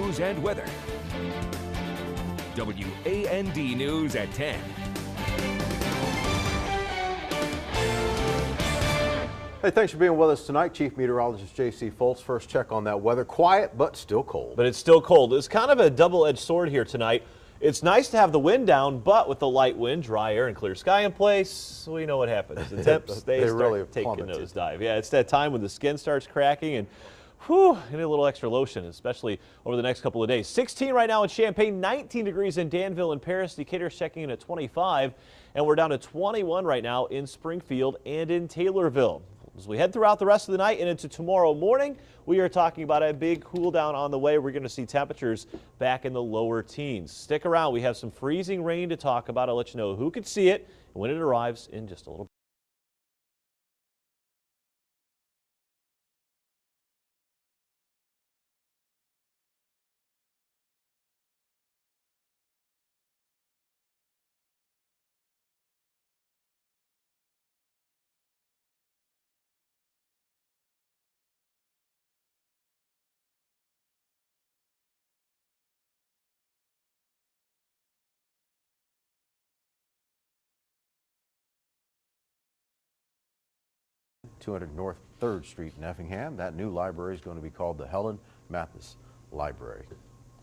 news and weather. WAND News at 10. Hey, thanks for being with us tonight. Chief Meteorologist J.C. Foltz. First check on that weather. Quiet, but still cold. But it's still cold. It's kind of a double-edged sword here tonight. It's nice to have the wind down, but with the light wind, dry air, and clear sky in place, we know what happens. The temps, they start really taking a plummeted. nosedive. Yeah, it's that time when the skin starts cracking and whew, you need a little extra lotion, especially over the next couple of days. 16 right now in Champaign, 19 degrees in Danville and Paris. Decatur's checking in at 25, and we're down to 21 right now in Springfield and in Taylorville. As we head throughout the rest of the night and into tomorrow morning, we are talking about a big cool down on the way. We're going to see temperatures back in the lower teens. Stick around. We have some freezing rain to talk about. I'll let you know who could see it and when it arrives in just a little bit. .200 North 3rd Street in Effingham. That new library is going to be called the Helen Mathis Library.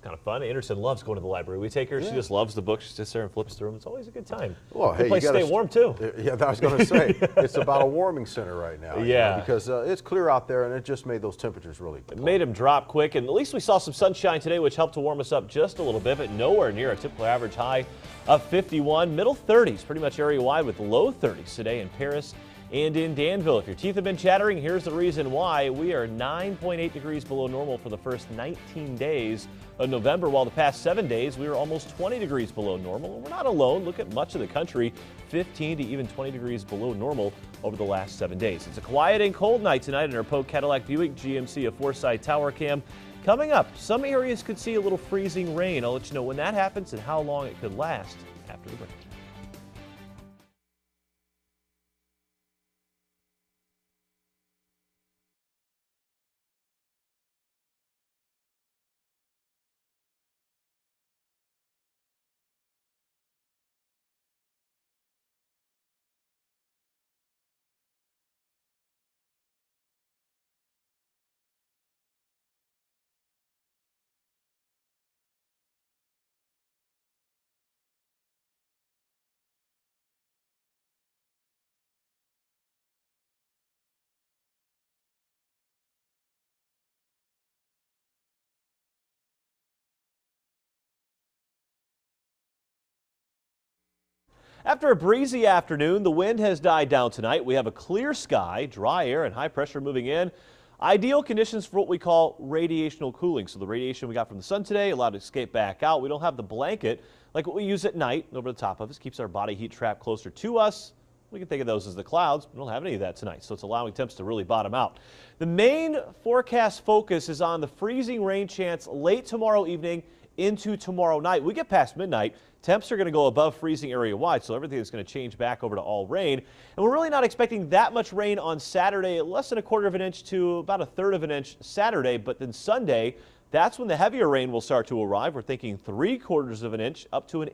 Kind of fun. Anderson loves going to the library. We take her. Yeah. She just loves the books. She sits there and flips through them. It's always a good time. Well, Good hey, place you to gotta stay warm too. Yeah, I was going to say it's about a warming center right now. Yeah. Because it's clear out there, and it just made those temperatures really It made them drop quick, and at least we saw some sunshine today, which helped to warm us up just a little bit, but nowhere near a typical average high of 51. Middle 30s, pretty much area-wide, with low 30s today in Paris and in Danville. If your teeth have been chattering, here's the reason why. We are 9.8 degrees below normal for the first 19 days of November, while the past 7 days we were almost 20 degrees below normal. And we're not alone. Look at much of the country, 15 to even 20 degrees below normal over the last 7 days. It's a quiet and cold night tonight in our Polk Cadillac Buick GMC of Forsyth Tower Cam. Coming up, some areas could see a little freezing rain. I'll let you know when that happens and how long it could last after the break. After a breezy afternoon, the wind has died down tonight. We have a clear sky, dry air, and high pressure moving in. Ideal conditions for what we call radiational cooling. So the radiation we got from the sun today allowed to escape back out. We don't have the blanket like what we use at night over the top of us. Keeps our body heat trapped closer to us. We can think of those as the clouds. We don't have any of that tonight, so it's allowing temps to really bottom out. The main forecast focus is on the freezing rain chance late tomorrow evening into tomorrow night. We get past midnight, temps are going to go above freezing area wide, so everything is going to change back over to all rain. And we're really not expecting that much rain on Saturday, less than 1/4 of an inch to about 1/3 of an inch Saturday. But then Sunday, that's when the heavier rain will start to arrive. We're thinking 3/4 of an inch up to 1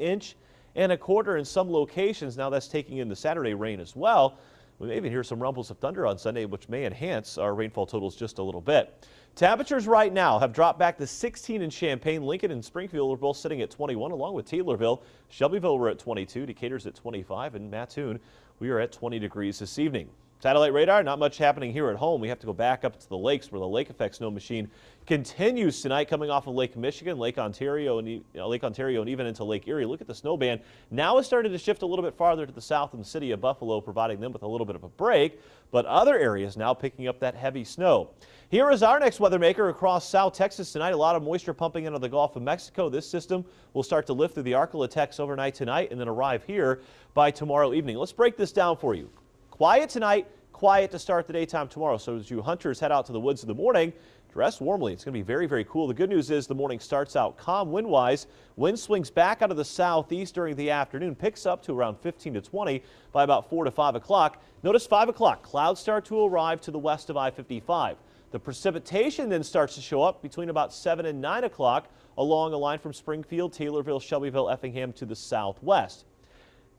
1/4 inches in some locations. Now that's taking in the Saturday rain as well. We may even hear some rumbles of thunder on Sunday, which may enhance our rainfall totals just a little bit. Temperatures right now have dropped back to 16 in Champaign. Lincoln and Springfield are both sitting at 21, along with Taylorville. Shelbyville, we're at 22. Decatur's at 25. And Mattoon, we are at 20 degrees this evening. Satellite radar, not much happening here at home. We have to go back up to the lakes where the Lake Effect Snow Machine continues tonight, coming off of Lake Michigan, Lake Ontario, and even into Lake Erie. Look at the snow band. Now it's starting to shift a little bit farther to the south in the city of Buffalo, providing them with a little bit of a break, but other areas now picking up that heavy snow. Here is our next weather maker across South Texas tonight. A lot of moisture pumping into the Gulf of Mexico. This system will start to lift through the Ark-La-Tex overnight tonight and then arrive here by tomorrow evening. Let's break this down for you. Quiet tonight, quiet to start the daytime tomorrow. So as you hunters head out to the woods in the morning, dress warmly. It's going to be very, very cool. The good news is the morning starts out calm wind-wise. Wind swings back out of the southeast during the afternoon, picks up to around 15 to 20 by about 4 to 5 o'clock. Notice 5 o'clock, clouds start to arrive to the west of I-55. The precipitation then starts to show up between about 7 and 9 o'clock along a line from Springfield, Taylorville, Shelbyville, Effingham to the southwest.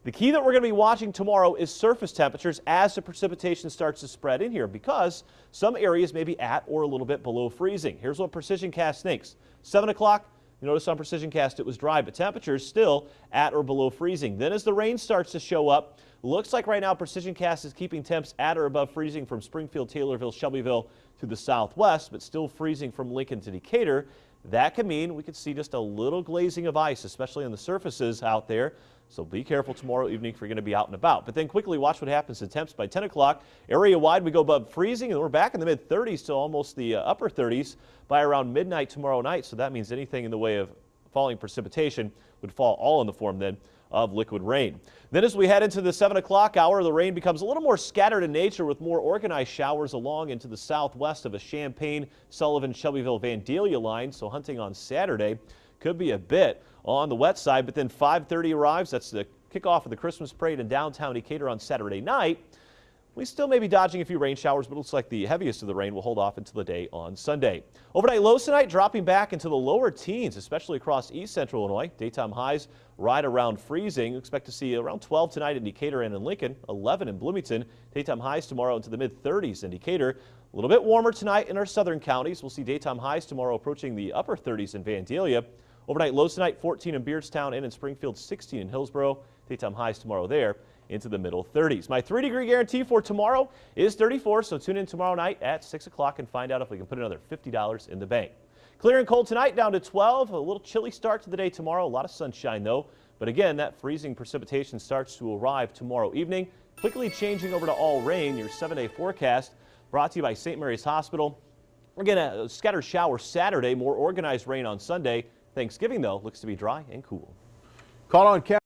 The key that we're going to be watching tomorrow is surface temperatures as the precipitation starts to spread in here, because some areas may be at or a little bit below freezing. Here's what Precision Cast thinks. 7 o'clock, you notice on Precision Cast it was dry, but temperatures still at or below freezing. Then as the rain starts to show up, looks like right now Precision Cast is keeping temps at or above freezing from Springfield, Taylorville, Shelbyville to the southwest, but still freezing from Lincoln to Decatur. That could mean we could see just a little glazing of ice, especially on the surfaces out there. So be careful tomorrow evening if you're going to be out and about. But then quickly watch what happens to temps by 10 o'clock. Area-wide, we go above freezing, and we're back in the mid-30s to almost the upper 30s by around midnight tomorrow night. So that means anything in the way of falling precipitation would fall all in the form then of liquid rain. Then as we head into the 7 o'clock hour, the rain becomes a little more scattered in nature with more organized showers along into the southwest of a Champaign, Sullivan, Shelbyville, Vandalia line. So hunting on Saturday could be a bit on the wet side, but then 5:30 arrives. That's the kickoff of the Christmas parade in downtown Decatur on Saturday night. We still may be dodging a few rain showers, but it looks like the heaviest of the rain will hold off until the day on Sunday. Overnight lows tonight dropping back into the lower teens, especially across east central Illinois. Daytime highs right around freezing. Expect to see around 12 tonight in Decatur and in Lincoln, 11 in Bloomington. Daytime highs tomorrow into the mid-30s in Decatur. A little bit warmer tonight in our southern counties. We'll see daytime highs tomorrow approaching the upper 30s in Vandalia. Overnight lows tonight, 14 in Beardstown and in Springfield, 16 in Hillsboro. Daytime highs tomorrow there into the middle 30s. My 3-degree guarantee for tomorrow is 34, so tune in tomorrow night at 6 o'clock and find out if we can put another $50 in the bank. Clear and cold tonight, down to 12. A little chilly start to the day tomorrow. A lot of sunshine, though. But again, that freezing precipitation starts to arrive tomorrow evening. Quickly changing over to all rain, your 7-day forecast brought to you by St. Mary's Hospital. Again, a scattered shower Saturday, more organized rain on Sunday. Thanksgiving, though, looks to be dry and cool. Call on camera.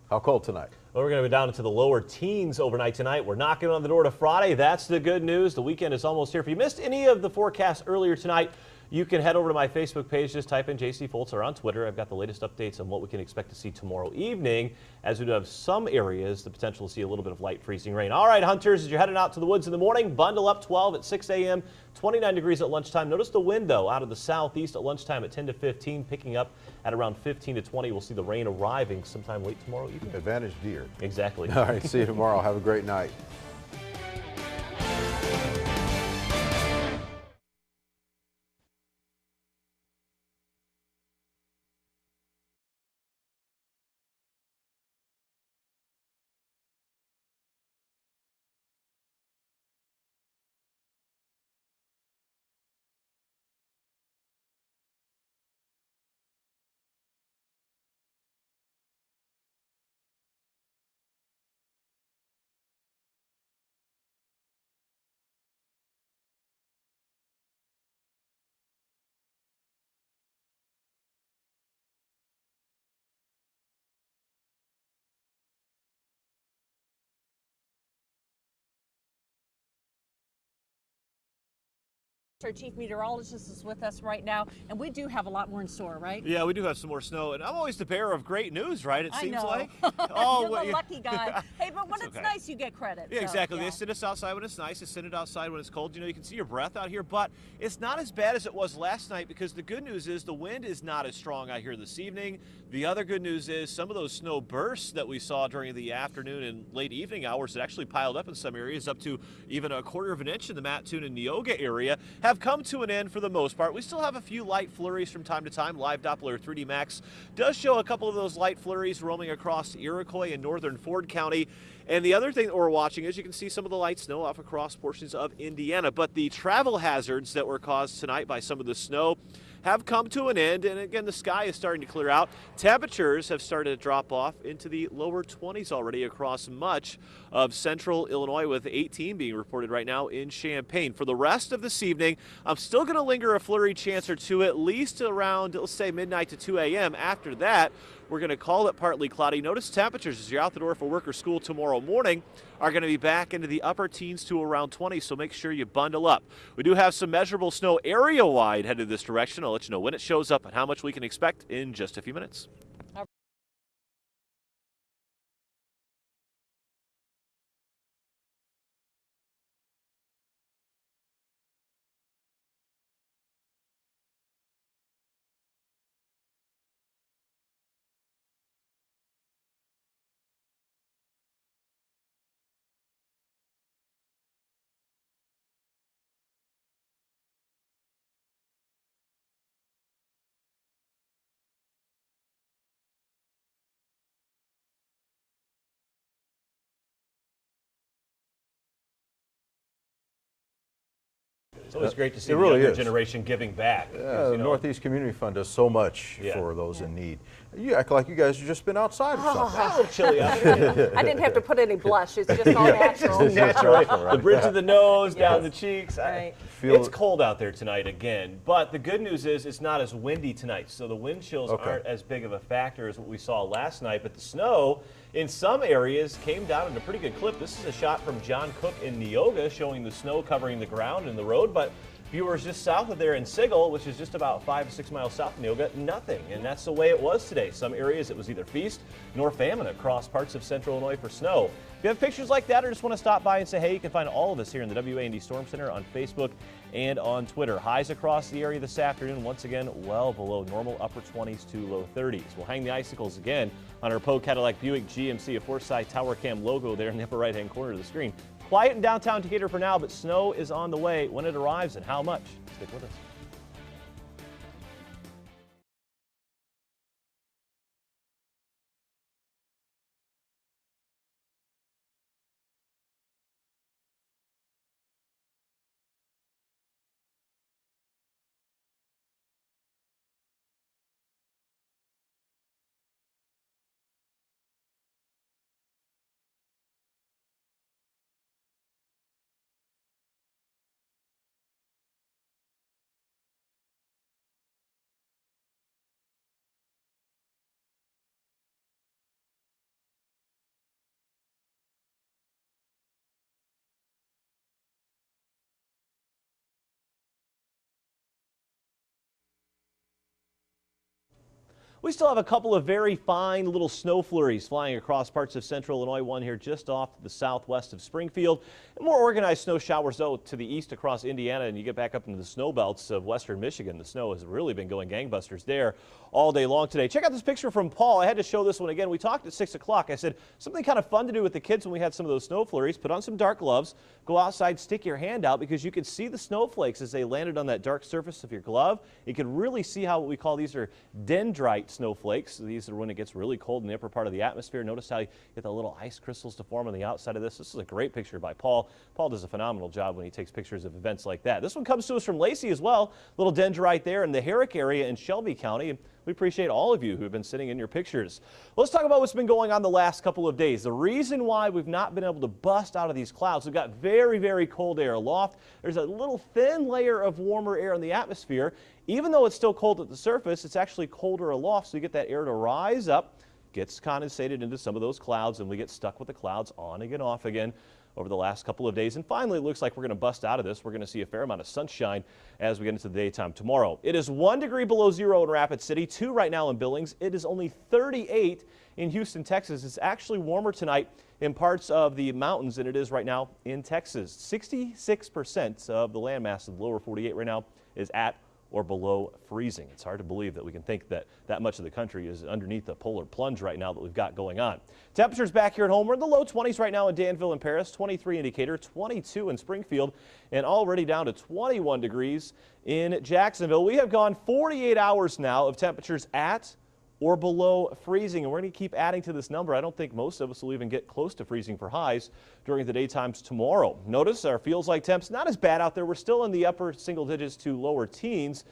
How cold tonight? Well, we're going to be down into the lower teens overnight tonight. We're knocking on the door to Friday. That's the good news. The weekend is almost here. If you missed any of the forecasts earlier tonight, you can head over to my Facebook page. Just type in JC Foltz or on Twitter. I've got the latest updates on what we can expect to see tomorrow evening, as we do have some areas the potential to see a little bit of light freezing rain. All right, hunters, as you're heading out to the woods in the morning, bundle up. 12 at 6 a.m., 29 degrees at lunchtime. Notice the wind, though, out of the southeast at lunchtime at 10 to 15, picking up at around 15 to 20. We'll see the rain arriving sometime late tomorrow evening. Advantage deer. Exactly. All right, see you tomorrow. Have a great night. Our chief meteorologist is with us right now, and we do have a lot more in store, right? Yeah, we do have some more snow, and I'm always the bearer of great news, right? It seems like. Oh, you're the lucky guy. Hey, but when it's okay. Nice, you get credit. Yeah, so, exactly. yeah. They send us outside when it's nice. They send it outside when it's cold. You know, you can see your breath out here, but it's not as bad as it was last night, because the good news is the wind is not as strong out here this evening. The other good news is some of those snow bursts that we saw during the afternoon and late evening hours that actually piled up in some areas up to even 1/4 of an inch in the Mattoon and Neoga area have have come to an end for the most part. We still have a few light flurries from time to time. Live Doppler 3D Max does show a couple of those light flurries roaming across Iroquois and northern Ford County. And the other thing that we're watching is you can see some of the light snow off across portions of Indiana. But the travel hazards that were caused tonight by some of the snow have come to an end, and again the sky is starting to clear out. Temperatures have started to drop off into the lower 20s already across much of central Illinois, with 18 being reported right now in Champaign. For the rest of this evening, I'm still going to linger a flurry chance or two, at least around, let's say, midnight to 2 a.m. After that, we're going to call it partly cloudy. Notice temperatures as you're out the door for work or school tomorrow morning are going to be back into the upper teens to around 20, so make sure you bundle up. We do have some measurable snow area-wide headed this direction. I'll let you know when it shows up and how much we can expect in just a few minutes. It's always great to see the younger generation giving back. Yeah, the Northeast Community Fund does so much for those in need. You act like you guys have just been outside or something. A little chilly out there. I didn't have to put any blush. It's just all natural. It's natural. The bridge of the nose, down the cheeks. Right. It's cold out there tonight again, but the good news is it's not as windy tonight, so the wind chills aren't as big of a factor as what we saw last night. But the snow in some areas came down at a pretty good clip. This is a shot from John Cook in Neoga showing the snow covering the ground and the road, but viewers just south of there in Sigel, which is just about 5 to 6 miles south of Neoga, nothing. And that's the way it was today. Some areas it was either feast nor famine across parts of central Illinois for snow. If you have pictures like that or just want to stop by and say hey, you can find all of us here in the WA&D Storm Center on Facebook and on Twitter. Highs across the area this afternoon, once again, well below normal, upper 20s to low 30s. We'll hang the icicles again on our Poe Cadillac Buick GMC, a Forsyth Tower Cam logo there in the upper right-hand corner of the screen. Quiet in downtown Decatur for now, but snow is on the way. When it arrives and how much? Stick with us. We still have a couple of very fine little snow flurries flying across parts of central Illinois. One here just off to the southwest of Springfield. And more organized snow showers, though, to the east across Indiana, and you get back up into the snow belts of western Michigan. The snow has really been going gangbusters there all day long today. Check out this picture from Paul. I had to show this one again. We talked at 6 o'clock. I said something kind of fun to do with the kids when we had some of those snow flurries. Put on some dark gloves, go outside, stick your hand out, because you could see the snowflakes as they landed on that dark surface of your glove. You could really see how what we call these are dendrite snowflakes. These are when it gets really cold in the upper part of the atmosphere. Notice how you get the little ice crystals to form on the outside of this. This is a great picture by Paul. Paul does a phenomenal job when he takes pictures of events like that. This one comes to us from Lacey as well. Little dendrite there in the Herrick area in Shelby County. We appreciate all of you who have been sending in your pictures. Let's talk about what's been going on the last couple of days. The reason why we've not been able to bust out of these clouds, we've got very, very cold air aloft. There's a little thin layer of warmer air in the atmosphere. Even though it's still cold at the surface, it's actually colder aloft, so you get that air to rise up, gets condensated into some of those clouds, and we get stuck with the clouds on again, off again over the last couple of days. And finally, it looks like we're going to bust out of this. We're going to see a fair amount of sunshine as we get into the daytime tomorrow. It is 1 degree below zero in Rapid City, 2 right now in Billings. It is only 38 in Houston, Texas. It's actually warmer tonight in parts of the mountains than it is right now in Texas. 66% of the landmass of the lower 48 right now is at or below freezing. It's hard to believe that we can think that that much of the country is underneath the polar plunge right now that we've got going on. Temperatures back here at home, we're in the low 20s right now in Danville and Paris, 23 in Decatur, 22 in Springfield, and already down to 21 degrees in Jacksonville. We have gone 48 hours now of temperatures at or below freezing, and we're going to keep adding to this number. I don't think most of us will even get close to freezing for highs during the daytimes tomorrow. Notice our feels like temps not as bad out there. We're still in the upper single digits to lower teens,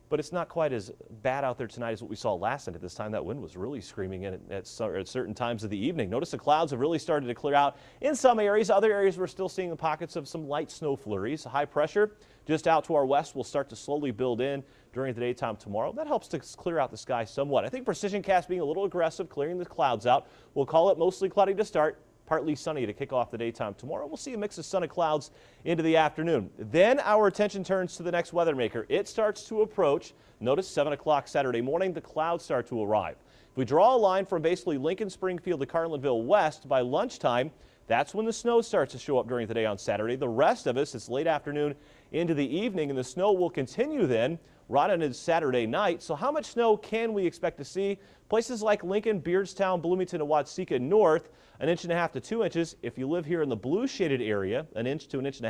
but it's not quite as bad out there tonight as what we saw last night. At this time, that wind was really screaming in at certain times of the evening. Notice the clouds have really started to clear out in some areas. Other areas, we're still seeing the pockets of some light snow flurries. High pressure just out to our west will start to slowly build in during the daytime tomorrow. That helps to clear out the sky somewhat. I think Precision Cast being a little aggressive, clearing the clouds out. We'll call it mostly cloudy to start, partly sunny to kick off the daytime tomorrow. We'll see a mix of sun and clouds into the afternoon. Then our attention turns to the next weather maker. It starts to approach. Notice 7 o'clock Saturday morning, the clouds start to arrive. If we draw a line from basically Lincoln, Springfield to Carlinville west by lunchtime, that's when the snow starts to show up during the day on Saturday. The rest of us, it's late afternoon into the evening, and the snow will continue then right into Saturday night. So how much snow can we expect to see? Places like Lincoln, Beardstown, Bloomington, and Watseka North, 1.5 to 2 inches. If you live here in the blue shaded area, 1 inch to 1.5 inches.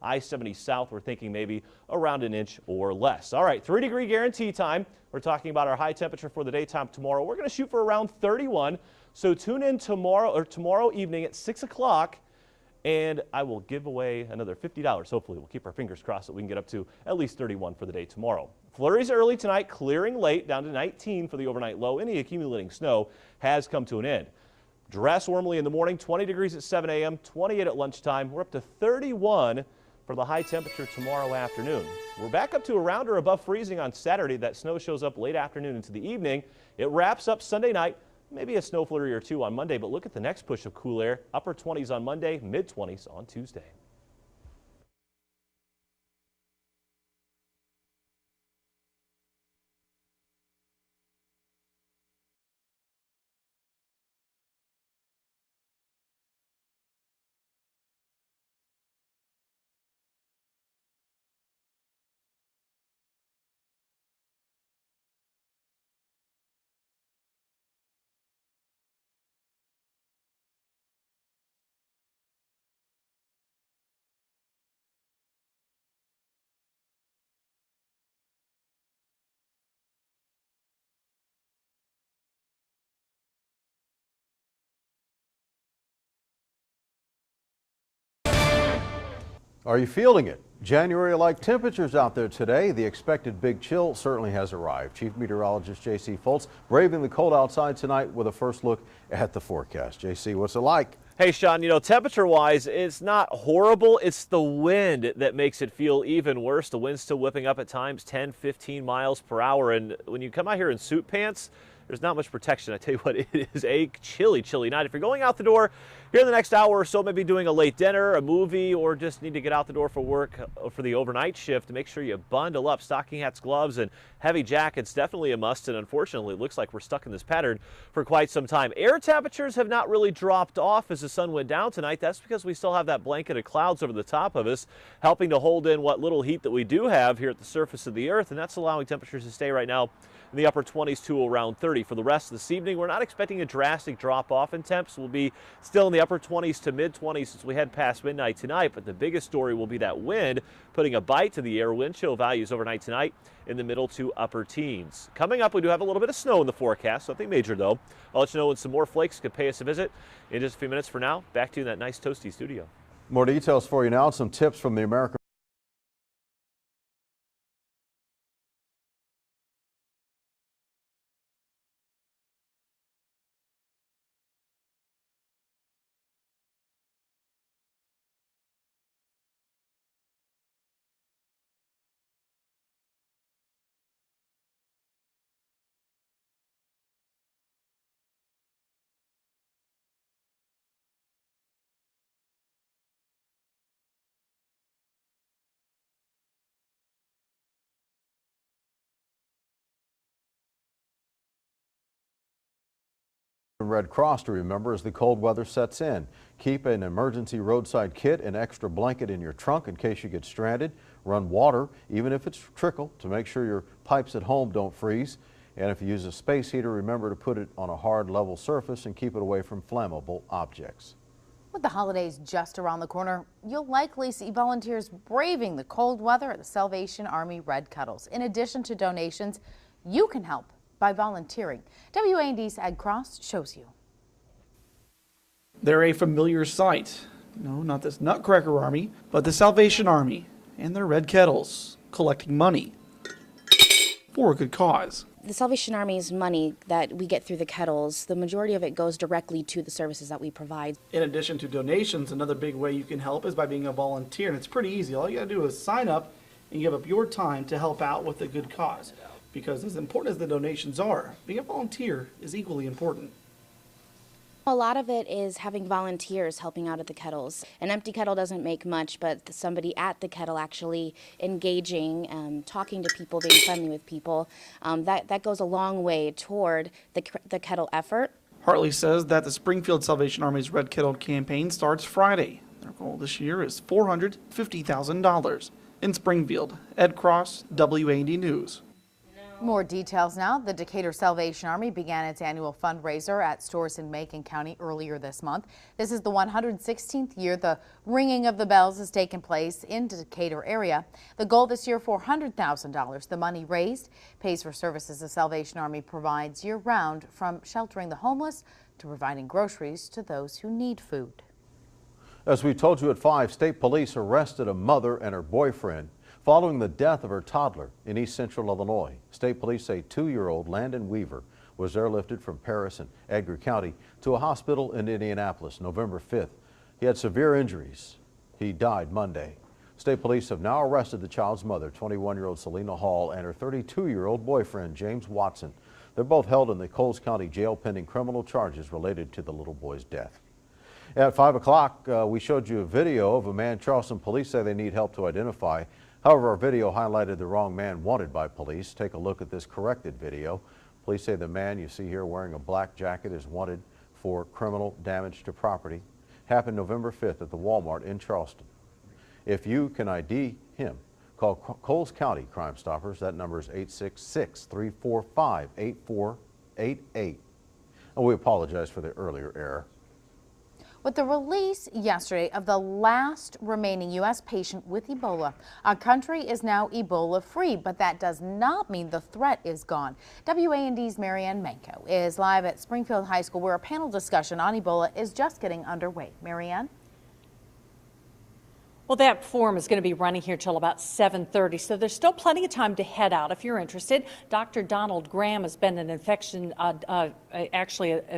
I-70 south, we're thinking maybe around 1 inch or less. All right, 3-degree guarantee time. We're talking about our high temperature for the daytime tomorrow. We're going to shoot for around 31. So tune in tomorrow evening at 6 o'clock. And I will give away another $50. Hopefully, we'll keep our fingers crossed that we can get up to at least 31 for the day tomorrow. Flurries early tonight, clearing late, down to 19 for the overnight low. Any accumulating snow has come to an end. Dress warmly in the morning, 20 degrees at 7 a.m., 28 at lunchtime. We're up to 31 for the high temperature tomorrow afternoon. We're back up to around or above freezing on Saturday. That snow shows up late afternoon into the evening. It wraps up Sunday night. Maybe a snow flurry or two on Monday, but look at the next push of cool air. Upper 20s on Monday, mid 20s on Tuesday. Are you feeling it? January-like temperatures out there today. The expected big chill certainly has arrived. Chief Meteorologist J.C. Foltz braving the cold outside tonight with a first look at the forecast. J.C., what's it like? Hey, Sean, you know, temperature-wise, it's not horrible. It's the wind that makes it feel even worse. The wind's still whipping up at times 10, 15 miles per hour. And when you come out here in suit pants, there's not much protection. I tell you what, it is a chilly, chilly night. If you're going out the door here in the next hour or so, maybe doing a late dinner, a movie, or just need to get out the door for work for the overnight shift, make sure you bundle up. Stocking hats, gloves, and heavy jackets, definitely a must. And unfortunately, it looks like we're stuck in this pattern for quite some time. Air temperatures have not really dropped off as the sun went down tonight. That's because we still have that blanket of clouds over the top of us, helping to hold in what little heat that we do have here at the surface of the earth. And that's allowing temperatures to stay right now in the upper 20s to around 30. For the rest of this evening, we're not expecting a drastic drop off in temps. We'll be still in the upper 20s to mid 20s as we head past midnight tonight. But the biggest story will be that wind putting a bite to the air. Wind chill values overnight tonight in the middle to upper teens. Coming up, we do have a little bit of snow in the forecast. Nothing major though. I'll let you know when some more flakes could pay us a visit in just a few minutes. For now, back to you in that nice toasty studio. More details for you now and some tips from the American Red Cross to remember as the cold weather sets in. Keep an emergency roadside kit and extra blanket in your trunk in case you get stranded. Run water, even if it's trickle, to make sure your pipes at home don't freeze. And if you use a space heater, remember to put it on a hard, level surface and keep it away from flammable objects. With the holidays just around the corner, you'll likely see volunteers braving the cold weather at the Salvation Army Red Kettles. In addition to donations, you can help by volunteering. WAND's Ed Cross shows you. They're a familiar sight. No, not this Nutcracker Army, but the Salvation Army and their Red Kettles collecting money for a good cause. The Salvation Army's money that we get through the kettles, the majority of it goes directly to the services that we provide. In addition to donations, another big way you can help is by being a volunteer, and it's pretty easy. All you gotta do is sign up and give up your time to help out with a good cause. Because as important as the donations are, being a volunteer is equally important. A lot of it is having volunteers helping out at the kettles. An empty kettle doesn't make much, but somebody at the kettle actually engaging, talking to people, being friendly with people, that goes a long way toward the kettle effort. Hartley says that the Springfield Salvation Army's Red Kettle campaign starts Friday. Their goal this year is $450,000. In Springfield, Ed Cross, WAND News. More details now. The Decatur Salvation Army began its annual fundraiser at stores in Macon County earlier this month. This is the 116th year the ringing of the bells has taken place in the Decatur area. The goal this year, $400,000. The money raised pays for services the Salvation Army provides year-round, from sheltering the homeless to providing groceries to those who need food. As we told you at 5, state police arrested a mother and her boyfriend following the death of her toddler in East Central Illinois. State police say 2-year-old Landon Weaver was airlifted from Paris and Edgar County to a hospital in Indianapolis November 5th. He had severe injuries. He died Monday. State police have now arrested the child's mother, 21-year-old Selena Hall, and her 32-year-old boyfriend, James Watson. They're both held in the Coles County Jail pending criminal charges related to the little boy's death. At 5 o'clock, we showed you a video of a man Charleston police say they need help to identify. However, our video highlighted the wrong man wanted by police. Take a look at this corrected video. Police say the man you see here wearing a black jacket is wanted for criminal damage to property. Happened November 5th at the Walmart in Charleston. If you can ID him, call Coles County Crime Stoppers. That number is 866-345-8488. And we apologize for the earlier error. With the release yesterday of the last remaining U.S. patient with Ebola, our country is now Ebola-free, but that does not mean the threat is gone. WAND's Marianne Manco is live at Springfield High School, where a panel discussion on Ebola is just getting underway. Marianne? Well, that forum is going to be running here till about 7:30, so there's still plenty of time to head out if you're interested. Dr. Donald Graham has been an a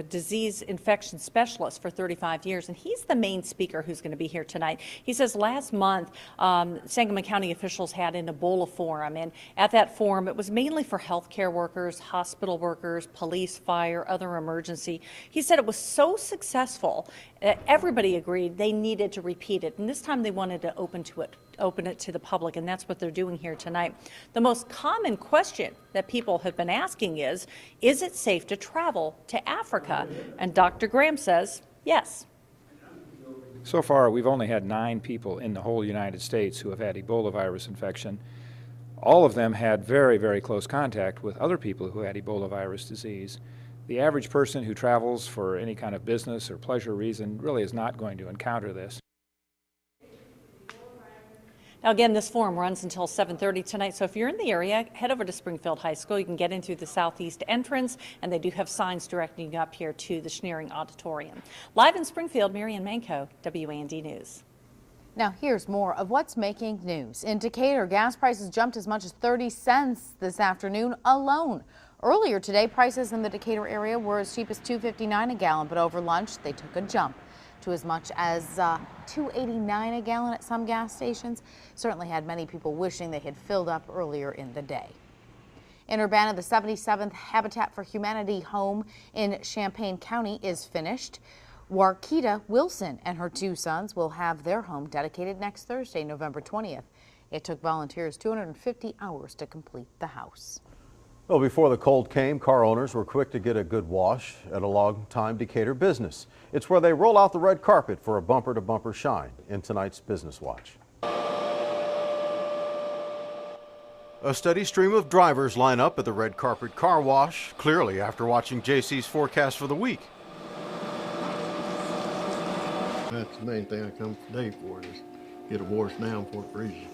disease infection specialist for 35 years, and he's the main speaker who's going to be here tonight. He says last month, Sangamon County officials had an Ebola forum, and at that forum, it was mainly for healthcare workers, hospital workers, police, fire, other emergency. He said it was so successful, everybody agreed they needed to repeat it, and this time they wanted to open it to the public, and that's what they're doing here tonight. The most common question that people have been asking is it safe to travel to Africa? And Dr. Graham says yes. So far, we've only had 9 people in the whole United States who have had Ebola virus infection. All of them had very, very close contact with other people who had Ebola virus disease. The average person who travels for any kind of business or pleasure reason really is not going to encounter this. Now, again, this forum runs until 7:30 tonight, so if you're in the area, head over to Springfield High School. You can get in through the southeast entrance, and they do have signs directing you up here to the Schneering Auditorium. Live in Springfield, Marianne Manco, WAND News. Now here's more of what's making news. In Decatur, gas prices jumped as much as 30 cents this afternoon alone. Earlier today, prices in the Decatur area were as cheap as $2.59 a gallon, but over lunch they took a jump to as much as $2.89 a gallon at some gas stations. Certainly had many people wishing they had filled up earlier in the day. In Urbana, the 77th Habitat for Humanity home in Champaign County is finished. Warquita Wilson and her 2 sons will have their home dedicated next Thursday, November 20th. It took volunteers 250 hours to complete the house. Well, before the cold came, car owners were quick to get a good wash at a long-time Decatur business. It's where they roll out the red carpet for a bumper-to-bumper shine in tonight's Business Watch. A steady stream of drivers line up at the Red Carpet Car Wash, clearly after watching JC's forecast for the week. That's the main thing I come today for, is get it washed down before it freezes.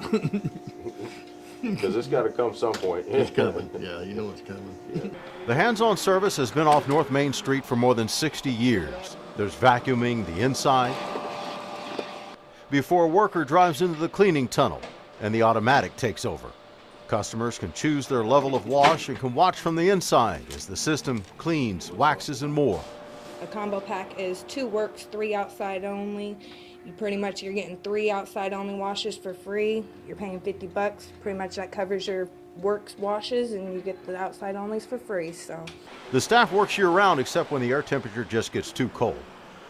Because it's got to come some point. It's coming. Yeah, you know it's coming. Yeah. The hands-on service has been off North Main Street for more than 60 years. There's vacuuming the inside before a worker drives into the cleaning tunnel and the automatic takes over. Customers can choose their level of wash and can watch from the inside as the system cleans, waxes, and more. A combo pack is 2 works, 3 outside only. You're getting 3 outside only washes for free. You're paying $50. Pretty much that covers your works washes, and you get the outside onlys for free. So the staff works year-round except when the air temperature just gets too cold.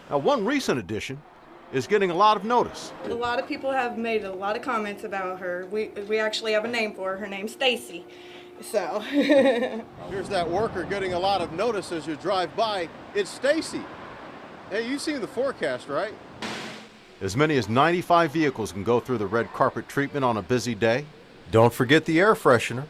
Now, one recent addition is getting a lot of notice. a lot of people have made a lot of comments about her. We actually have a name for her. Her name's Stacy. So Here's that worker getting a lot of notice as you drive by. It's Stacy. Hey, you've seen the forecast, right? As many as 95 vehicles can go through the red carpet treatment on a busy day. Don't forget the air freshener.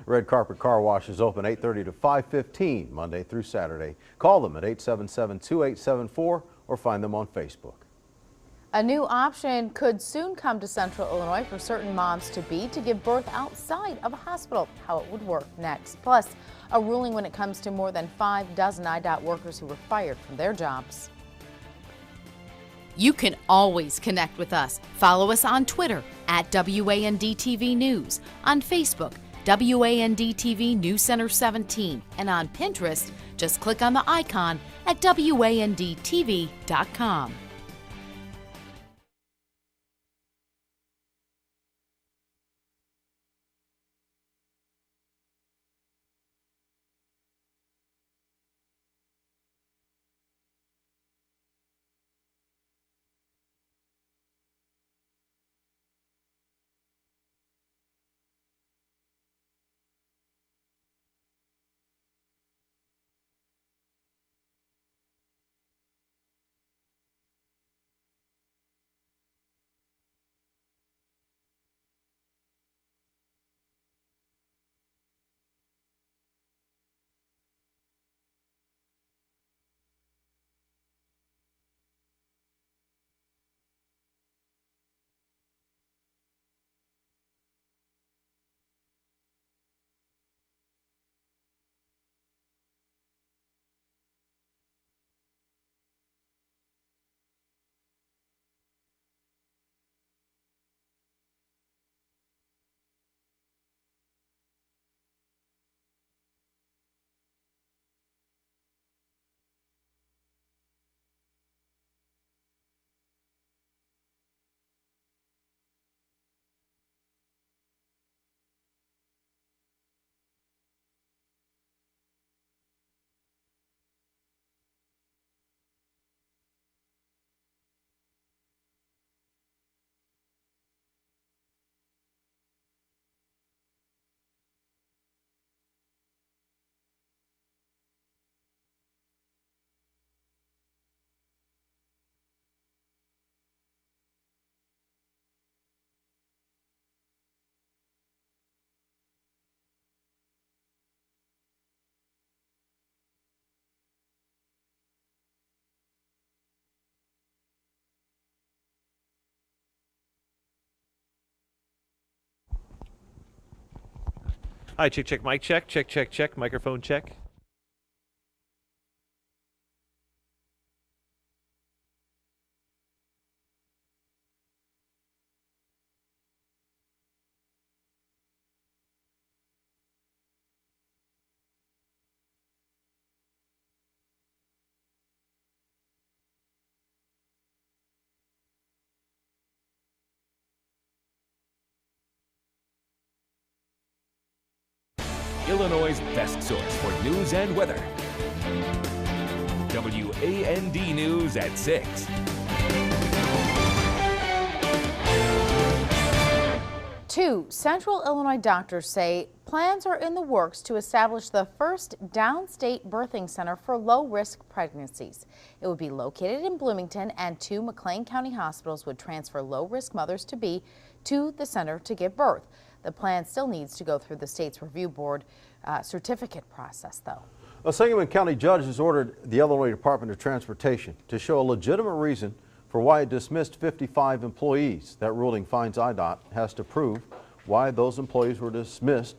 Red Carpet Car Wash is open 8:30 to 5:15 Monday through Saturday. Call them at 877-2874 or find them on Facebook. A new option could soon come to Central Illinois for certain moms-to-be to give birth outside of a hospital. How it would work next. Plus, a ruling when it comes to more than 6 IDOT workers who were fired from their jobs. You can always connect with us. Follow us on Twitter at WANDTV News, on Facebook, WANDTV News Center 17, and on Pinterest, just click on the icon at WANDTV.com. Hi, check, check, mic check, check, check, check, microphone check. Illinois' best source for news and weather. WAND News at 6. Two Central Illinois doctors say plans are in the works to establish the first downstate birthing center for low-risk pregnancies. It would be located in Bloomington, and 2 McLean County hospitals would transfer low-risk mothers-to-be to the center to give birth. The plan still needs to go through the state's review board certificate process, though. A Sangamon County judge has ordered the Illinois Department of Transportation to show a legitimate reason for why it dismissed 55 employees. That ruling finds IDOT has to prove why those employees were dismissed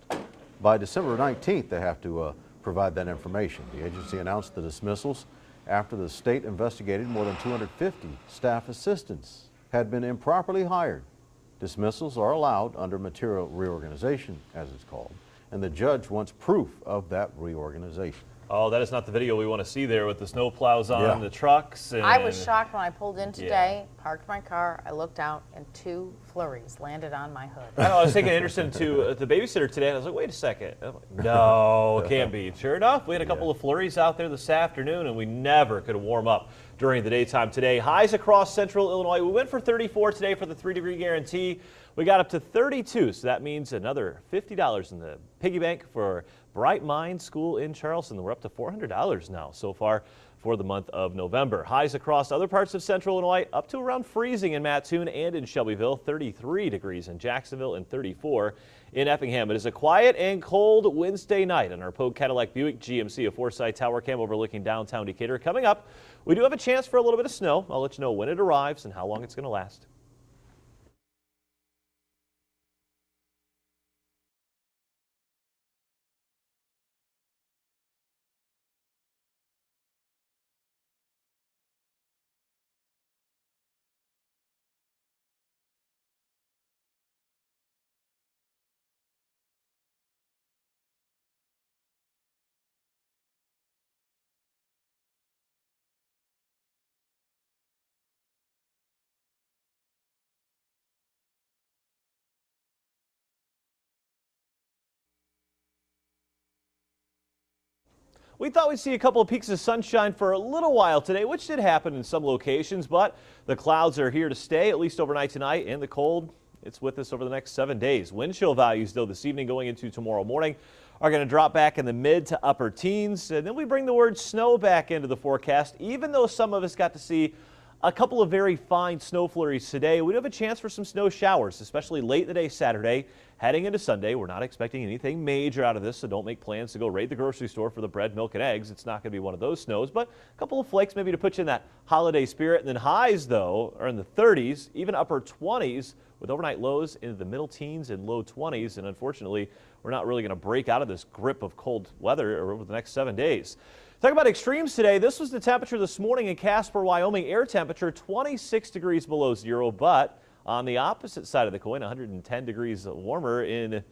by December 19th. They have to provide that information. The agency announced the dismissals after the state investigated more than 250 staff assistants had been improperly hired. Dismissals are allowed under material reorganization, as it's called, and the judge wants proof of that reorganization. Oh, that is not the video we want to see there with the snow plows on Yeah. the trucks. And I was shocked when I pulled in today, parked my car, I looked out, and 2 flurries landed on my hood. I was taking an interest into the babysitter today, and I was like, wait a second. I'm like, no, it can't be. Sure enough, we had a couple of flurries out there this afternoon, and we never could warm up during the daytime today. Highs across central Illinois. We went for 34 today for the 3-degree guarantee. We got up to 32, so that means another $50 in the piggy bank for Bright Mind School in Charleston. We're up to $400 now so far for the month of November. Highs across other parts of central Illinois up to around freezing in Mattoon and in Shelbyville, 33 degrees in Jacksonville and 34 in Effingham. It is a quiet and cold Wednesday night on our Pogue Cadillac Buick GMC of Forsyth Tower Cam overlooking downtown Decatur. Coming up, we do have a chance for a little bit of snow. I'll let you know when it arrives and how long it's going to last. We thought we'd see a couple of peaks of sunshine for a little while today, which did happen in some locations, but the clouds are here to stay, at least overnight tonight, and the cold, it's with us over the next 7 days. Wind chill values, though, this evening going into tomorrow morning are going to drop back in the mid to upper teens, and then we bring the word snow back into the forecast. Even though some of us got to see a couple of very fine snow flurries today, we do have a chance for some snow showers, especially late in the day Saturday. Heading into Sunday, we're not expecting anything major out of this, so don't make plans to go raid the grocery store for the bread, milk, and eggs. It's not going to be one of those snows, but a couple of flakes maybe to put you in that holiday spirit. And then highs, though, are in the 30s, even upper 20s, with overnight lows into the middle teens and low 20s. And unfortunately, we're not really going to break out of this grip of cold weather over the next 7 days. Talk about extremes today. This was the temperature this morning in Casper, Wyoming. Air temperature 26 degrees below zero, but on the opposite side of the coin, 110 degrees warmer in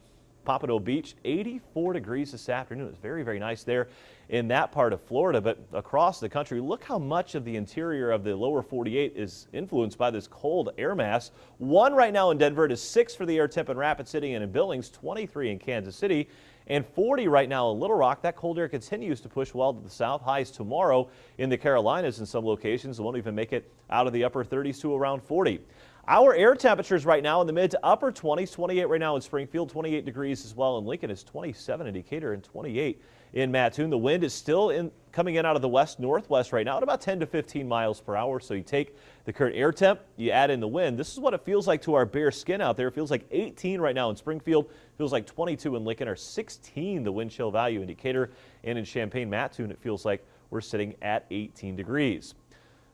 Pompano Beach, 84 degrees this afternoon. It's very, very nice there in that part of Florida, but across the country, look how much of the interior of the lower 48 is influenced by this cold air mass. 1 right now in Denver. It is 6 for the air temp in Rapid City and in Billings, 23 in Kansas City, and 40 right now in Little Rock. That cold air continues to push well to the south. Highs tomorrow in the Carolinas in some locations. It won't even make it out of the upper 30s to around 40. Our air temperatures right now in the mid to upper 20s, 28 right now in Springfield, 28 degrees as well in Lincoln. It's 27 in Decatur and 28 in Mattoon. The wind is still coming in out of the west-northwest right now at about 10 to 15 miles per hour. So you take the current air temp, you add in the wind. This is what it feels like to our bare skin out there. It feels like 18 right now in Springfield. It feels like 22 in Lincoln, or 16 the wind chill value in Decatur, and in Champaign-Mattoon it feels like we're sitting at 18 degrees.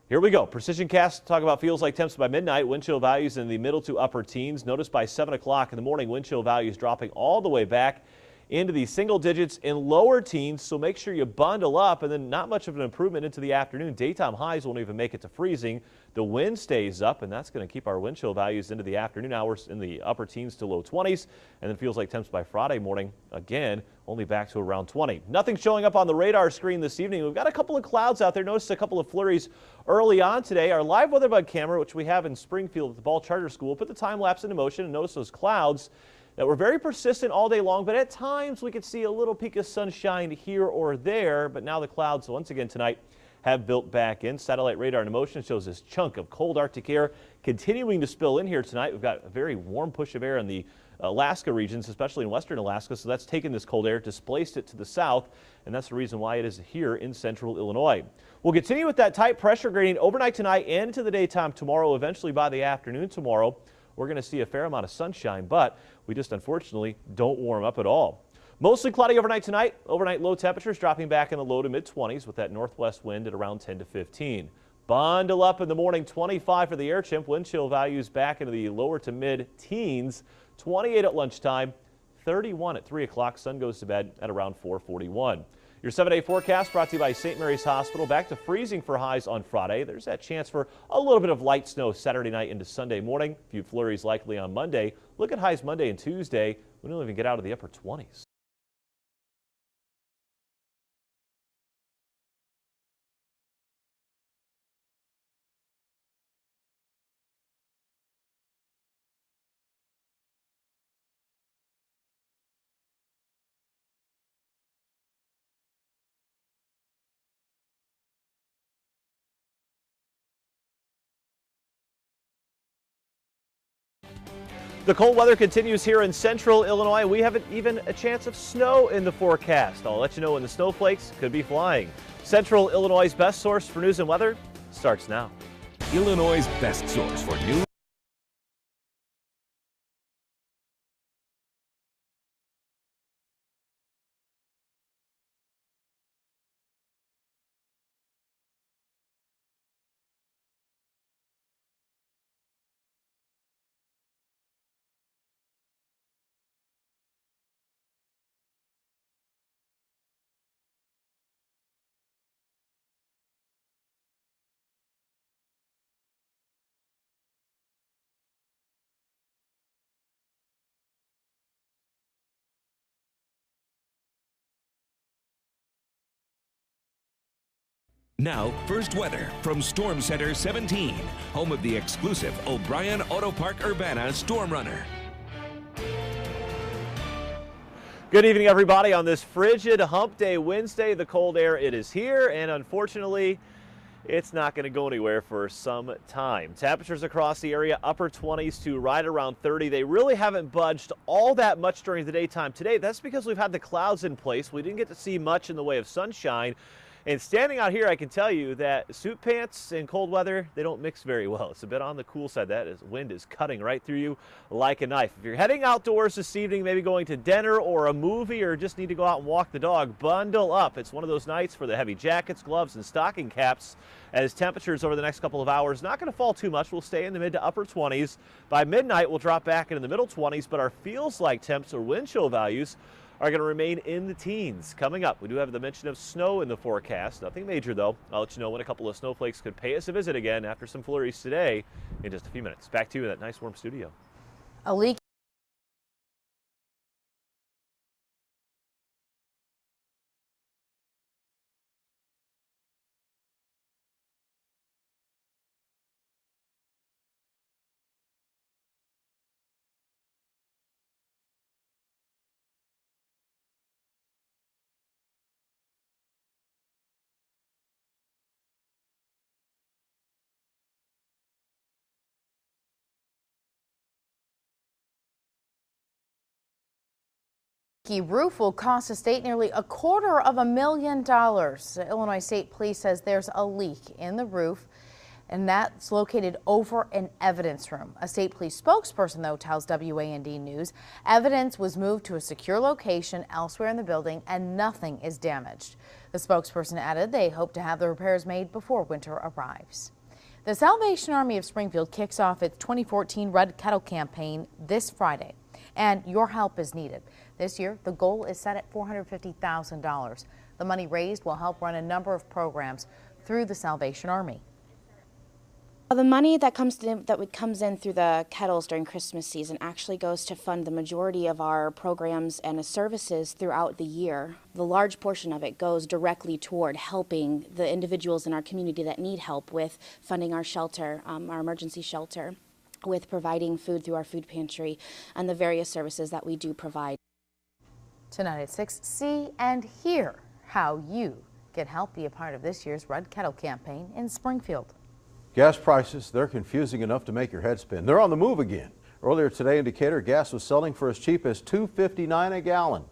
Here we go. Precision Cast talk about feels like temps by midnight. Wind chill values in the middle to upper teens. Notice by 7 o'clock in the morning, wind chill values dropping all the way back into the single digits in lower teens. So make sure you bundle up, and then not much of an improvement into the afternoon. Daytime highs won't even make it to freezing. The wind stays up, and that's going to keep our wind chill values into the afternoon hours in the upper teens to low 20s. And then feels like temps by Friday morning, again, only back to around 20. Nothing showing up on the radar screen this evening. We've got a couple of clouds out there. Notice a couple of flurries early on today. Our live weather bug camera, which we have in Springfield at the Ball Charter School, put the time lapse into motion and notice those clouds that were very persistent all day long, but at times we could see a little peak of sunshine here or there. But now the clouds once again tonight have built back in. Satellite radar in motion shows this chunk of cold Arctic air continuing to spill in here tonight. We've got a very warm push of air in the Alaska regions, especially in western Alaska, so that's taken this cold air, displaced it to the south, and that's the reason why it is here in central Illinois. We'll continue with that tight pressure gradient overnight tonight and into the daytime tomorrow, eventually by the afternoon tomorrow. we're going to see a fair amount of sunshine, but we just unfortunately don't warm up at all. Mostly cloudy overnight tonight. Overnight low temperatures dropping back in the low to mid 20s with that northwest wind at around 10 to 15. Bundle up in the morning, 25 for the air chimp. Wind chill values back into the lower to mid teens. 28 at lunchtime, 31 at 3 o'clock. Sun goes to bed at around 4:41. Your 7-day forecast brought to you by St. Mary's Hospital. Back to freezing for highs on Friday. There's that chance for a little bit of light snow Saturday night into Sunday morning. A few flurries likely on Monday. Look at highs Monday and Tuesday. We don't even get out of the upper 20s. The cold weather continues here in central Illinois. We haven't even a chance of snow in the forecast. I'll let you know when the snowflakes could be flying. Central Illinois' best source for news and weather starts now. Illinois' best source for news. Now, first weather from Storm Center 17, home of the exclusive O'Brien Auto Park Urbana Storm Runner. Good evening, everybody. On this frigid hump day Wednesday, the cold air, it is here, and unfortunately, it's not going to go anywhere for some time. Temperatures across the area, upper 20s to right around 30. They really haven't budged all that much during the daytime today. That's because we've had the clouds in place. We didn't get to see much in the way of sunshine. And standing out here, I can tell you that suit pants and cold weather, they don't mix very well. It's a bit on the cool side. That is, wind is cutting right through you like a knife. If you're heading outdoors this evening, maybe going to dinner or a movie, or just need to go out and walk the dog, bundle up. It's one of those nights for the heavy jackets, gloves, and stocking caps, as temperatures over the next couple of hours not going to fall too much. We'll stay in the mid to upper 20s. By midnight, we'll drop back into the middle 20s, but our feels like temps or wind chill values are going to remain in the teens. Coming up, we do have the mention of snow in the forecast. Nothing major, though. I'll let you know when a couple of snowflakes could pay us a visit again after some flurries today in just a few minutes. Back to you in that nice warm studio. A leak. Roof will cost the state nearly $250,000. The Illinois State Police says there's a leak in the roof, and that's located over an evidence room. A state police spokesperson, though, tells WAND News evidence was moved to a secure location elsewhere in the building and nothing is damaged. The spokesperson added they hope to have the repairs made before winter arrives. The Salvation Army of Springfield kicks off its 2014 Red Kettle campaign this Friday, and your help is needed. This year, the goal is set at $450,000. The money raised will help run a number of programs through the Salvation Army. The money that comes in through the kettles during Christmas season actually goes to fund the majority of our programs and services throughout the year. The large portion of it goes directly toward helping the individuals in our community that need help with funding our shelter, our emergency shelter, with providing food through our food pantry, and the various services that we do provide. Tonight at 6, see and hear how you can help be a part of this year's Red Kettle campaign in Springfield. Gas prices, they're confusing enough to make your head spin. They're on the move again. Earlier today in Decatur, gas was selling for as cheap as $2.59 a gallon.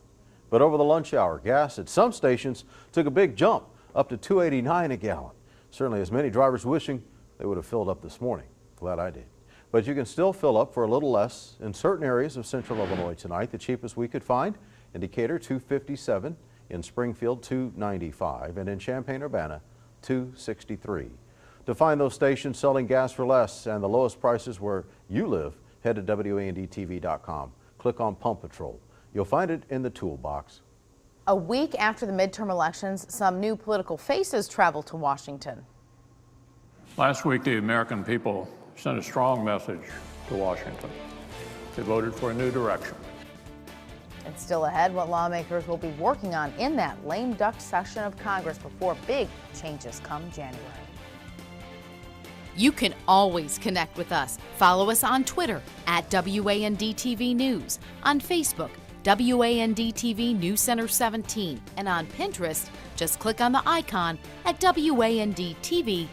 But over the lunch hour, gas at some stations took a big jump, up to $2.89 a gallon. Certainly as many drivers wishing they would have filled up this morning. Glad I did. but you can still fill up for a little less in certain areas of central Illinois tonight. The cheapest we could find in Decatur, $2.57, in Springfield, $2.95, and in Champaign-Urbana, $2.63. To find those stations selling gas for less and the lowest prices where you live, head to WANDTV.com. Click on Pump Patrol. You'll find it in the toolbox. A week after the midterm elections, some new political faces traveled to Washington. Last week, the American people sent a strong message to Washington. They voted for a new direction. And still ahead, what lawmakers will be working on in that lame duck session of Congress before big changes come January. You can always connect with us. Follow us on Twitter at WANDTV News, on Facebook, WANDTV News Center 17, and on Pinterest, just click on the icon at WANDTV.com.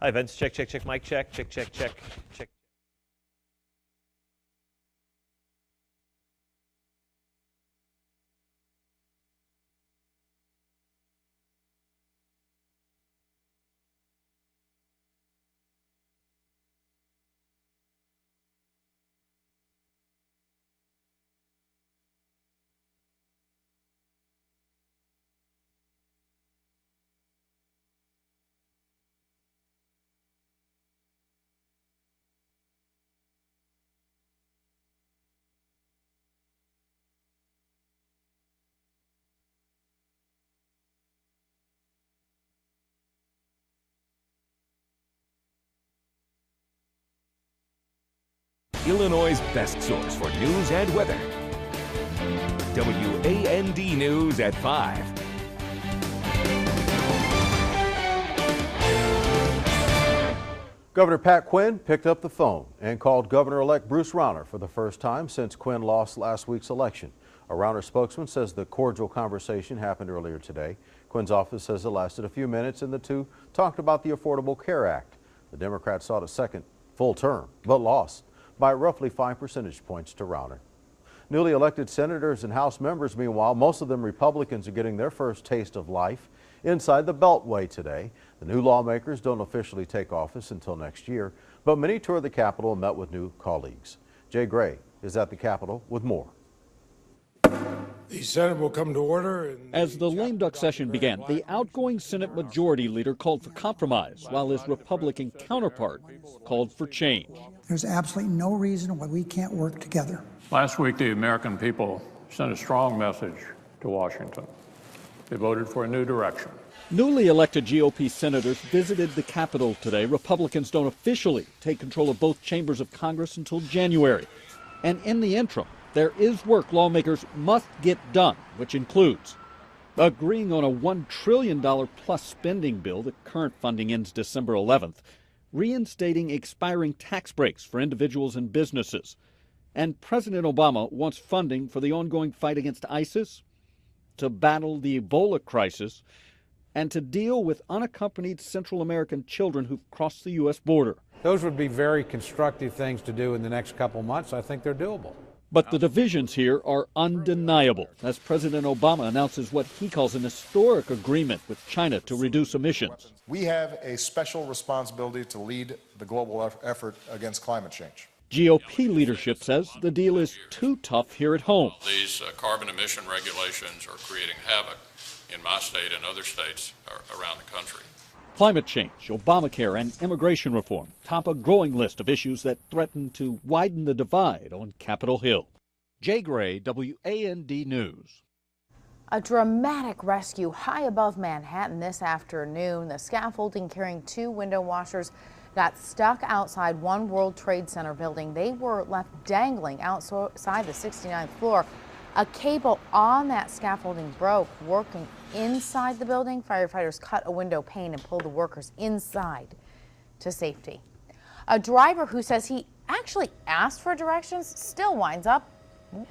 Hi, Vince. Check, check, check. Mic check, check, check, check, check. Illinois' best source for news and weather. WAND News at 5. Governor Pat Quinn picked up the phone and called Governor-elect Bruce Rauner for the first time since Quinn lost last week's election. A Rauner spokesman says the cordial conversation happened earlier today. Quinn's office says it lasted a few minutes and the two talked about the Affordable Care Act. The Democrats sought a second full term, but lost by roughly 5 percentage points to Rauner. Newly elected senators and House members, meanwhile, most of them Republicans, are getting their first taste of life inside the Beltway today. The new lawmakers don't officially take office until next year, but many toured the Capitol and met with new colleagues. Jay Gray is at the Capitol with more. The The Senate will come to order. As the lame duck session began, the outgoing Senate Majority Leader called for compromise, while his Republican counterpart called for change. There's absolutely no reason why we can't work together. Last week, the American people sent a strong message to Washington. They voted for a new direction. Newly elected GOP senators visited the Capitol today. Republicans don't officially take control of both chambers of Congress until January. And in the interim, there is work lawmakers must get done, which includes agreeing on a $1 trillion plus spending bill. The current funding ends December 11th, reinstating expiring tax breaks for individuals and businesses. And President Obama wants funding for the ongoing fight against ISIS, to battle the Ebola crisis, and to deal with unaccompanied Central American children who've crossed the U.S. border. Those would be very constructive things to do in the next couple months. I think they're doable. But the divisions here are undeniable as President Obama announces what he calls an historic agreement with China to reduce emissions. We have a special responsibility to lead the global effort against climate change. GOP leadership says the deal is too tough here at home. These carbon emission regulations are creating havoc in my state and other states around the country. Climate change, Obamacare, and immigration reform top a growing list of issues that threaten to widen the divide on Capitol Hill. Jay Gray, WAND News. A dramatic rescue high above Manhattan this afternoon. The scaffolding carrying 2 window washers got stuck outside One World Trade Center building. They were left dangling outside the 69th floor. A cable on that scaffolding broke. Working inside the building, firefighters cut a window pane and pulled the workers inside to safety. A driver who says he actually asked for directions still winds up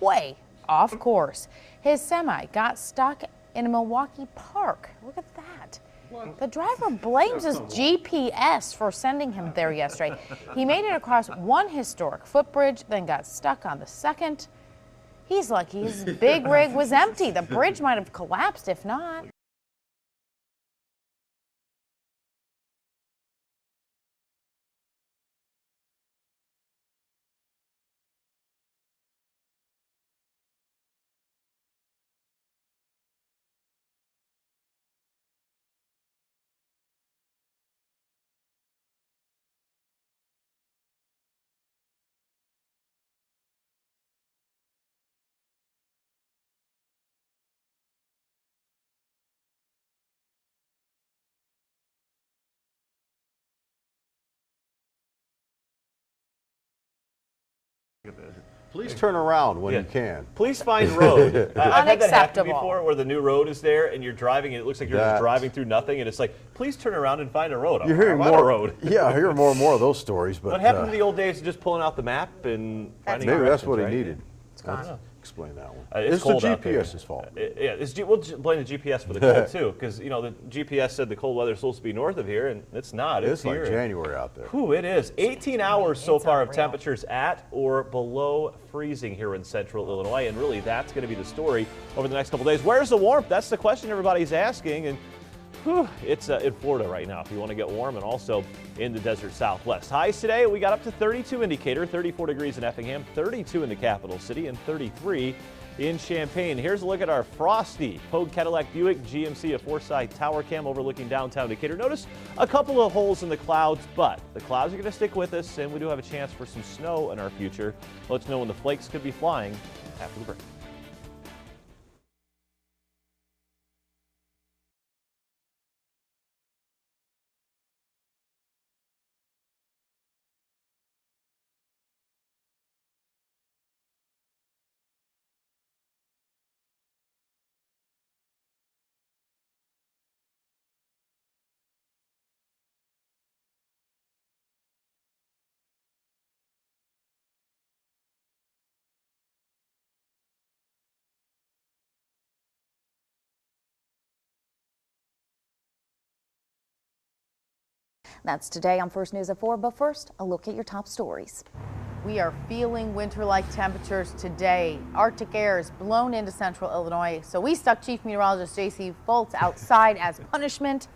way off course. His semi got stuck in a Milwaukee park. Look at that. The driver blames his GPS for sending him there yesterday. He made it across one historic footbridge, then got stuck on the second. He's lucky his big rig was empty. The bridge might have collapsed if not. Please turn around when you can. Please find road. I've had that happen Unacceptable. before where the new road is there and you're driving and it looks like you're just driving through nothing and it's like, please turn around and find a road. You're hearing I'm on a road. Yeah, I hear more and more of those stories. But what happened to the old days of just pulling out the map and finding maybe that's what he right? needed. It's gone. Explain that one. It's the cold out there. GPS's fault. Yeah, we'll blame the GPS for the cold too, because you know the GPS said the cold weather is supposed to be north of here, and it's not. It's here. like January out there. Whew, it is. 18 hours so far of temperatures at or below freezing here in central Illinois, and really that's going to be the story over the next couple days. Where's the warmth? That's the question everybody's asking, and it's in Florida right now if you want to get warm, and also in the desert Southwest. Highs today, we got up to 32 in Decatur, 34 degrees in Effingham, 32 in the capital city, and 33 in Champaign. Here's a look at our frosty Hogue Cadillac Buick GMC, a 4-side tower cam overlooking downtown Decatur. Notice a couple of holes in the clouds, but the clouds are going to stick with us, and we do have a chance for some snow in our future. Let us know when the flakes could be flying after the break. That's today on First News at 4, but first, a look at your top stories. We are feeling winter-like temperatures today. Arctic air is blown into central Illinois, so we stuck Chief Meteorologist J.C. Foltz outside as punishment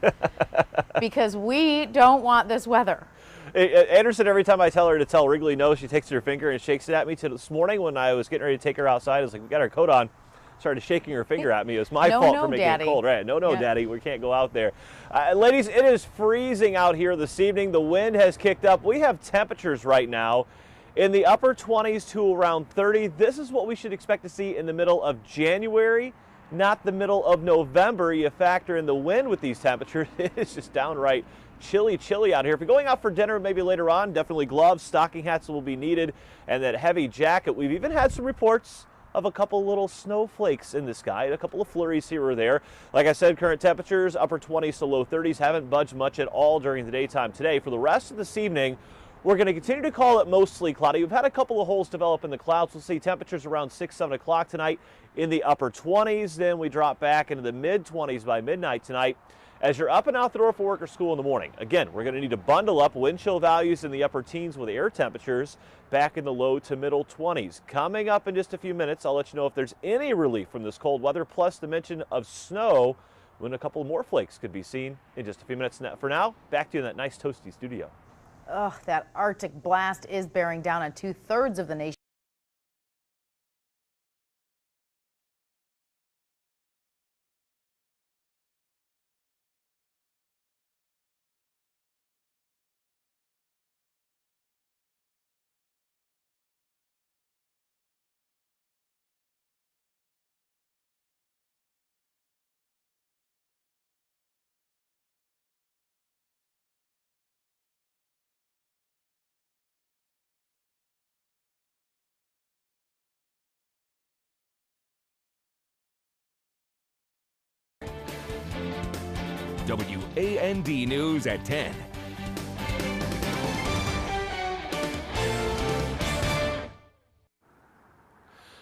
because we don't want this weather. Anderson, every time I tell her to tell Wrigley no, she takes her finger and shakes it at me. This morning when I was getting ready to take her outside, I was like, we got our coat on. started shaking her finger at me. It was my No, fault no, for making Daddy. it cold. Right? No, Yeah. Daddy, we can't go out there. Ladies, it is freezing out here this evening. The wind has kicked up. We have temperatures right now in the upper 20s to around 30. This is what we should expect to see in the middle of January, not the middle of November. You factor in the wind with these temperatures, it is just downright chilly out here. If you're going out for dinner maybe later on, definitely gloves, stocking hats will be needed, and that heavy jacket. We've even had some reports of a couple little snowflakes in the sky, a couple of flurries here or there. Like I said, current temperatures, upper 20s to low 30s, haven't budged much at all during the daytime today. For the rest of this evening, we're going to continue to call it mostly cloudy. We've had a couple of holes develop in the clouds. We'll see temperatures around 6, 7 o'clock tonight in the upper 20s. Then we drop back into the mid-20s by midnight tonight. As you're up and out the door for work or school in the morning, again, we're going to need to bundle up. Wind chill values in the upper teens with air temperatures back in the low to middle 20s. Coming up in just a few minutes, I'll let you know if there's any relief from this cold weather, plus the mention of snow when a couple more flakes could be seen in just a few minutes. For now, back to you in that nice toasty studio. Ugh, that Arctic blast is bearing down on 2/3 of the nation. WAND News at 10.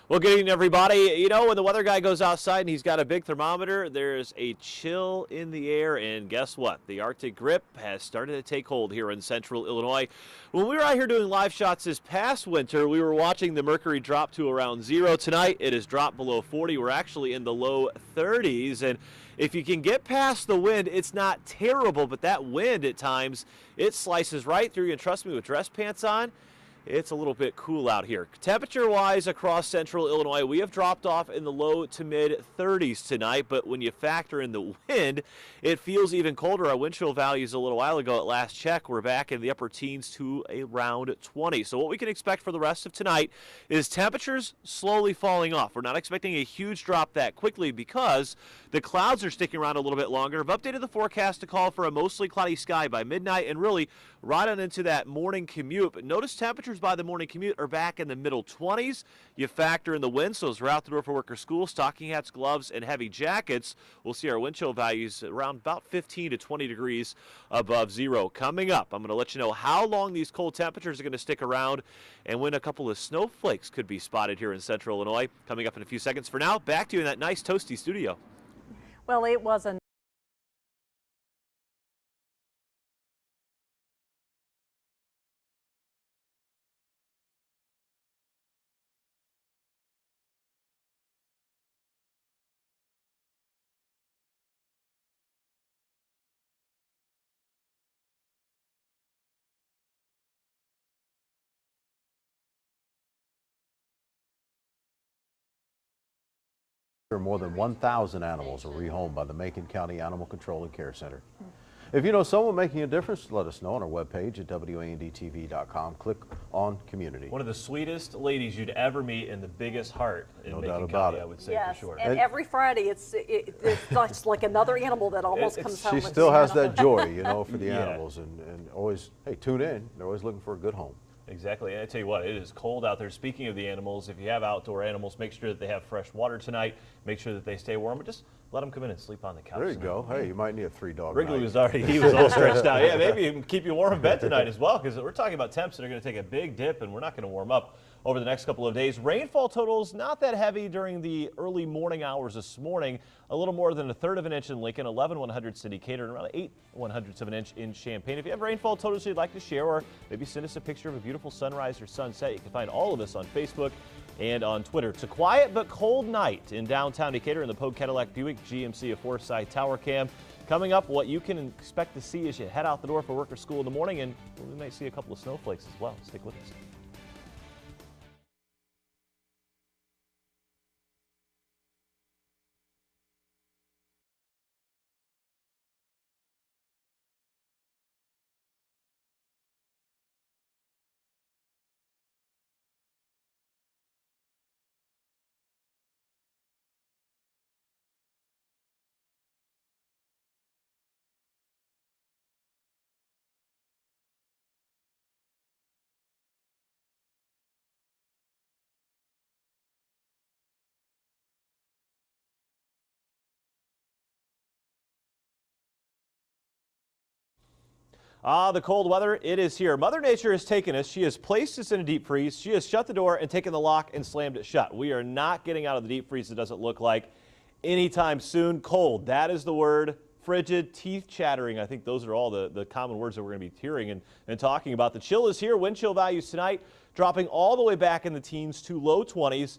Well, good evening, everybody. You know, when the weather guy goes outside and he's got a big thermometer, there's a chill in the air, and guess what? The Arctic grip has started to take hold here in central Illinois. When we were out here doing live shots this past winter, we were watching the mercury drop to around 0. Tonight, it has dropped below 40. We're actually in the low 30s, and if you can get past the wind, it's not terrible, but that wind at times, it slices right through you, and trust me, with dress pants on, it's a little bit cool out here. Temperature-wise across central Illinois, we have dropped off in the low to mid-30s tonight, but when you factor in the wind, it feels even colder. Our wind chill values a little while ago at last check, we're back in the upper teens to around 20. So what we can expect for the rest of tonight is temperatures slowly falling off. We're not expecting a huge drop that quickly because the clouds are sticking around a little bit longer. I've updated the forecast to call for a mostly cloudy sky by midnight and really right on into that morning commute. But notice temperatures by the morning commute are back in the middle 20s. You factor in the wind, so as we're out the door for work or school, stocking hats, gloves, and heavy jackets, we'll see our wind chill values around about 15 to 20 degrees above 0. Coming up, I'm going to let you know how long these cold temperatures are going to stick around and when a couple of snowflakes could be spotted here in central Illinois. Coming up in a few seconds. For now, back to you in that nice toasty studio. Well, it was a More than 1,000 animals are rehomed by the Macon County Animal Control and Care Center. If you know someone making a difference, let us know on our webpage at WANDTV.com. Click on Community. One of the sweetest ladies you'd ever meet and the biggest heart in No Macon doubt about County, it. I would say Yes, for sure. and every Friday it's just like another animal that almost comes home. She and still has says, that joy, you know, for the Yeah. animals, and always, hey, tune in. They're always looking for a good home. Exactly. And I tell you what, it is cold out there. Speaking of the animals, if you have outdoor animals, make sure that they have fresh water tonight. Make sure that they stay warm, but just let them come in and sleep on the couch. There you tonight. go. Hey, you might need a 3-dog Wrigley night. was already, he was all stretched out. Yeah, maybe even keep you warm in bed tonight as well, because we're talking about temps that are going to take a big dip, and we're not going to warm up over the next couple of days. Rainfall totals not that heavy during the early morning hours this morning. A little more than 1/3 of an inch in Lincoln, 11/100 in Decatur, and around 8/100 of an inch in Champaign. If you have rainfall totals you'd like to share, or maybe send us a picture of a beautiful sunrise or sunset, you can find all of us on Facebook and on Twitter. It's a quiet but cold night in downtown Decatur in the Pogue Cadillac Buick GMC of Forsyth Tower Cam. Coming up, what you can expect to see as you head out the door for work or school in the morning, and we might see a couple of snowflakes as well. Stick with us. The cold weather, it is here. Mother Nature has taken us. She has placed us in a deep freeze. She has shut the door and taken the lock and slammed it shut. We are not getting out of the deep freeze, it doesn't look like, anytime soon. Cold, that is the word. Frigid, teeth chattering. I think those are all the common words that we're going to be hearing and talking about. The chill is here. Wind chill values tonight dropping all the way back in the teens to low 20s.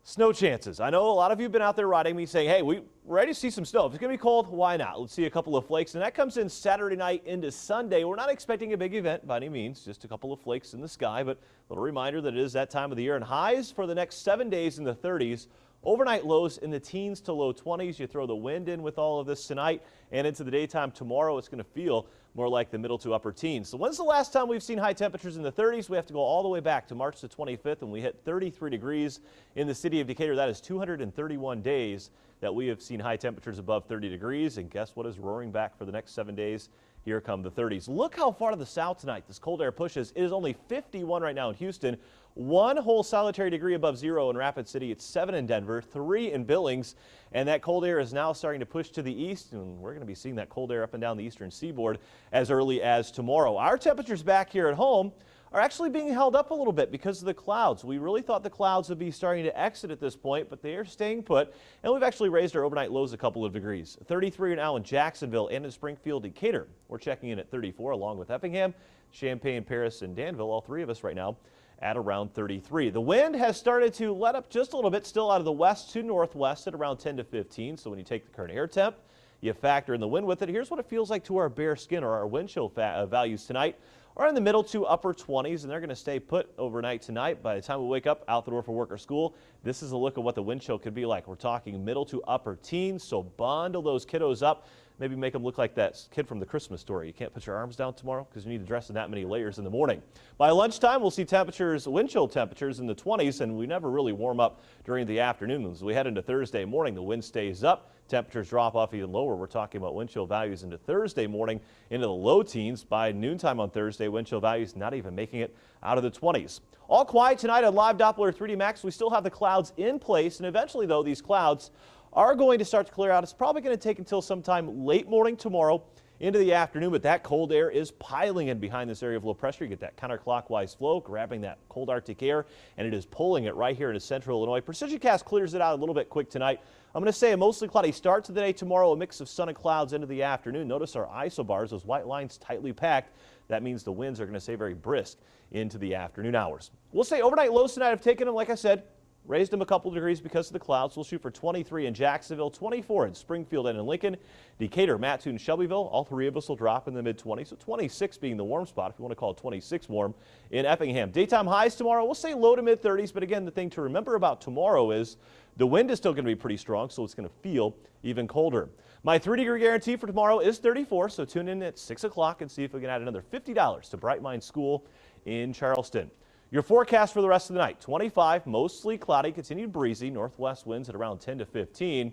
Snow chances. I know a lot of you have been out there riding me saying, hey, we're ready to see some snow. If it's going to be cold, why not? Let's see a couple of flakes. And that comes in Saturday night into Sunday. We're not expecting a big event by any means, just a couple of flakes in the sky. But a little reminder that it is that time of the year. And highs for the next 7 days in the 30s. Overnight lows in the teens to low 20s. You throw the wind in with all of this tonight and into the daytime tomorrow, it's going to feel more like the middle to upper teens. So when's the last time we've seen high temperatures in the 30s? We have to go all the way back to March the 25th, and we hit 33 degrees in the city of Decatur. That is 231 days that we have seen high temperatures above 30 degrees. And guess what is roaring back for the next 7 days? Here come the 30s. Look how far to the south tonight this cold air pushes. It is only 51 right now in Houston. 1 whole solitary degree above zero in Rapid City. It's 7 in Denver, 3 in Billings. And that cold air is now starting to push to the east. And we're going to be seeing that cold air up and down the eastern seaboard as early as tomorrow. Our temperatures back here at home are actually being held up a little bit because of the clouds. We really thought the clouds would be starting to exit at this point, but they are staying put. And we've actually raised our overnight lows a couple of degrees. 33 now in Jacksonville and in Springfield, Decatur. We're checking in at 34 along with Effingham, Champaign, Paris, and Danville, all three of us right now at around 33. The wind has started to let up just a little bit, still out of the west to northwest at around 10 to 15. So when you take the current air temp, you factor in the wind with it. Here's what it feels like to our bare skin, or our wind chill values tonight are in the middle to upper 20s, and they're going to stay put overnight tonight. By the time we wake up out the door for work or school, this is a look at what the wind chill could be like. We're talking middle to upper teens, so bundle those kiddos up. Maybe make them look like that kid from the Christmas Story. You can't put your arms down tomorrow because you need to dress in that many layers in the morning. By lunchtime, we'll see temperatures, wind chill temperatures in the 20s, and we never really warm up during the afternoon. As we head into Thursday morning, the wind stays up. Temperatures drop off even lower. We're talking about wind chill values into Thursday morning into the low teens. By noontime on Thursday, wind chill values not even making it out of the 20s. All quiet tonight on Live Doppler 3D Max. We still have the clouds in place, and eventually, though, these clouds are going to start to clear out. It's probably going to take until sometime late morning tomorrow into the afternoon, but that cold air is piling in behind this area of low pressure. You get that counterclockwise flow, grabbing that cold Arctic air, and it is pulling it right here into central Illinois. PrecisionCast clears it out a little bit quick tonight. I'm going to say a mostly cloudy start to the day tomorrow, a mix of sun and clouds into the afternoon. Notice our isobars, those white lines tightly packed. That means the winds are going to stay very brisk into the afternoon hours. We'll say overnight lows tonight have taken them, like I said, raised them a couple degrees because of the clouds. We'll shoot for 23 in Jacksonville, 24 in Springfield and in Lincoln, Decatur, Mattoon, Shelbyville. All three of us will drop in the mid-20s, so 26 being the warm spot, if you want to call it 26 warm, in Effingham. Daytime highs tomorrow, we'll say low to mid-30s, but again, the thing to remember about tomorrow is the wind is still going to be pretty strong, so it's going to feel even colder. My 3-degree guarantee for tomorrow is 34, so tune in at 6 o'clock and see if we can add another $50 to Bright Mind School in Charleston. Your forecast for the rest of the night, 25, mostly cloudy, continued breezy, northwest winds at around 10 to 15.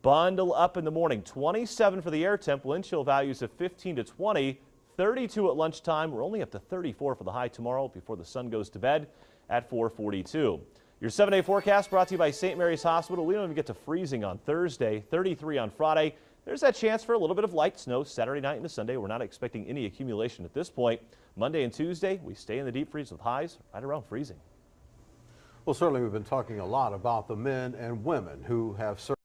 Bundle up in the morning, 27 for the air temp, wind chill values of 15 to 20, 32 at lunchtime. We're only up to 34 for the high tomorrow before the sun goes to bed at 4:42. Your 7-day forecast brought to you by St. Mary's Hospital. We don't even get to freezing on Thursday, 33 on Friday. There's that chance for a little bit of light snow Saturday night into Sunday. We're not expecting any accumulation at this point. Monday and Tuesday, we stay in the deep freeze with highs right around freezing. Well, certainly we've been talking a lot about the men and women who have served